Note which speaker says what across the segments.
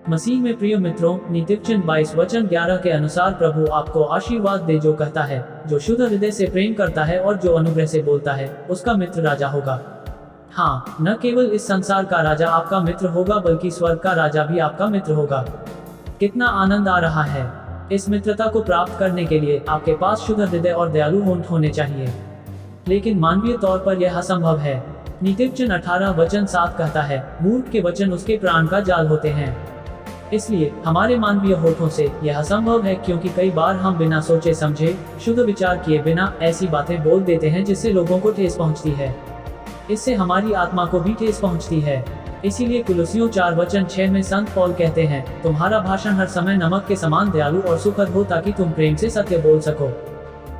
Speaker 1: मसीह में प्रिय मित्रों, नीतिवचन 22 वचन 11 के अनुसार प्रभु आपको आशीर्वाद दे जो कहता है, जो शुद्ध हृदय से प्रेम करता है और जो अनुग्रह से बोलता है, उसका मित्र राजा होगा। हाँ, न केवल इस संसार का राजा आपका मित्र होगा बल्कि स्वर्ग का राजा भी आपका मित्र होगा। कितना आनंद आ रहा है। इस मित्रता को प्राप्त करने के लिए आपके पास शुद्ध हृदय और दयालु होने चाहिए, लेकिन मानवीय तौर पर यह असंभव है। नीतिवचन 18 वचन 7 कहता है, मूर्ख के वचन उसके प्राण का जाल होते हैं। इसलिए हमारे मानवीय होठों से यह असंभव है, क्योंकि कई बार हम बिना सोचे समझे, शुद्ध विचार किए बिना ऐसी बातें बोल देते हैं जिससे लोगों को ठेस पहुंचती है। इससे हमारी आत्मा को भी ठेस पहुंचती है। इसीलिए कुलुसियों 4 वचन 6 में संत पौल कहते हैं, तुम्हारा भाषण हर समय नमक के समान दयालु और सुखद हो, ताकि तुम प्रेम से सत्य बोल सको।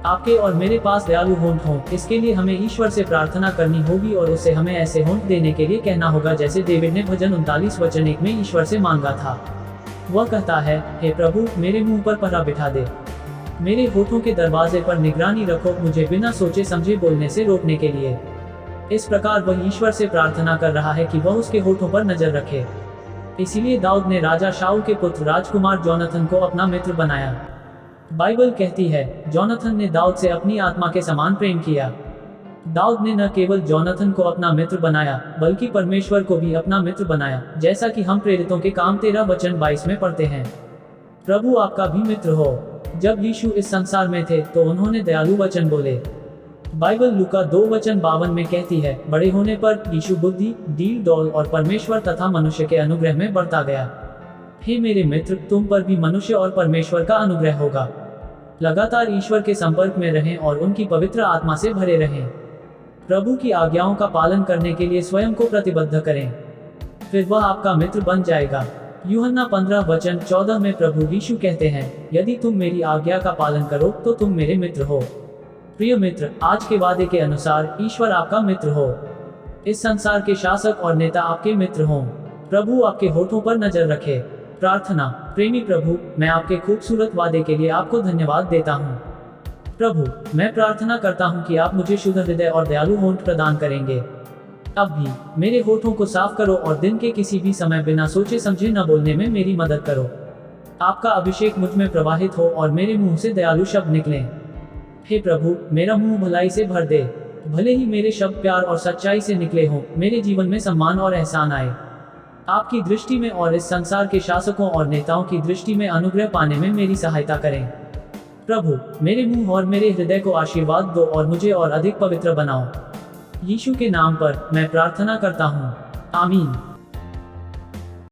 Speaker 1: आपके और मेरे पास दयालु होंठ हो, इसके लिए हमें ईश्वर से प्रार्थना करनी होगी और उससे हमें ऐसे होंठ देने के लिए कहना होगा जैसे डेविड ने भजन 39 वचन 1 में ईश्वर से मांगा था। वह कहता है, हे प्रभु, मेरे मुंह पर पहरा बिठा दे, मेरे होठों के दरवाजे पर निगरानी रखो, मुझे बिना सोचे समझे बोलने से रोकने के लिए। इस प्रकार वह ईश्वर से प्रार्थना कर रहा है कि वह उसके होठों पर नजर रखे। इसीलिए दाऊद ने राजा शाऊल के पुत्र राजकुमार जोनाथन को अपना मित्र बनाया। बाइबल कहती है, जोनाथन ने दाऊद से अपनी आत्मा के समान प्रेम किया। दाऊद ने न केवल जोनाथन को अपना मित्र बनाया बल्कि परमेश्वर को भी अपना मित्र बनाया, जैसा कि हम प्रेरितों के काम 13 वचन 22 में पढ़ते हैं। प्रभु आपका भी मित्र हो। जब यीशु इस संसार में थे तो उन्होंने दयालु वचन बोले। बाइबल लूका 2 वचन 52 में कहती है, बड़े होने पर यीशु बुद्धि, डील डौल और परमेश्वर तथा मनुष्य के अनुग्रह में बढ़ता गया। हे मेरे मित्र, तुम पर भी मनुष्य और परमेश्वर का अनुग्रह होगा। लगातार ईश्वर के संपर्क में रहें और उनकी पवित्र आत्मा से भरे रहें। प्रभु की आज्ञाओं का पालन करने के लिए स्वयं को प्रतिबद्ध करें, फिर वह आपका मित्र बन जाएगा। यूहन्ना 15 वचन 14 में प्रभु यीशु कहते हैं, यदि तुम मेरी आज्ञा का पालन करो तो तुम मेरे मित्र हो। प्रिय मित्र, आज के वादे के अनुसार ईश्वर आपका मित्र हो। इस संसार के शासक और नेता आपके मित्र हों। प्रभु आपके होठों पर नजर रखे। प्रार्थना। प्रेमी प्रभु, मैं आपके खूबसूरत वादे के लिए आपको धन्यवाद देता हूँ। प्रभु, मैं प्रार्थना करता हूँ कि आप मुझे शुद्ध हृदय और दयालु होंठ प्रदान करेंगे। अब भी मेरे होठों को साफ करो और दिन के किसी भी समय बिना सोचे समझे न बोलने में मेरी मदद करो। आपका अभिषेक मुझ में प्रवाहित हो और मेरे मुंह से दयालु शब्द निकलें। हे प्रभु, मेरा मुंह भलाई से भर दे। भले ही मेरे शब्द प्यार और सच्चाई से निकले हों, मेरे जीवन में सम्मान और एहसान आए। आपकी दृष्टि में और इस संसार के शासकों और नेताओं की दृष्टि में अनुग्रह पाने में मेरी सहायता करें। प्रभु, मेरे मुंह और मेरे हृदय को आशीर्वाद दो और मुझे और अधिक पवित्र बनाओ। यीशु के नाम पर मैं प्रार्थना करता हूँ। आमीन।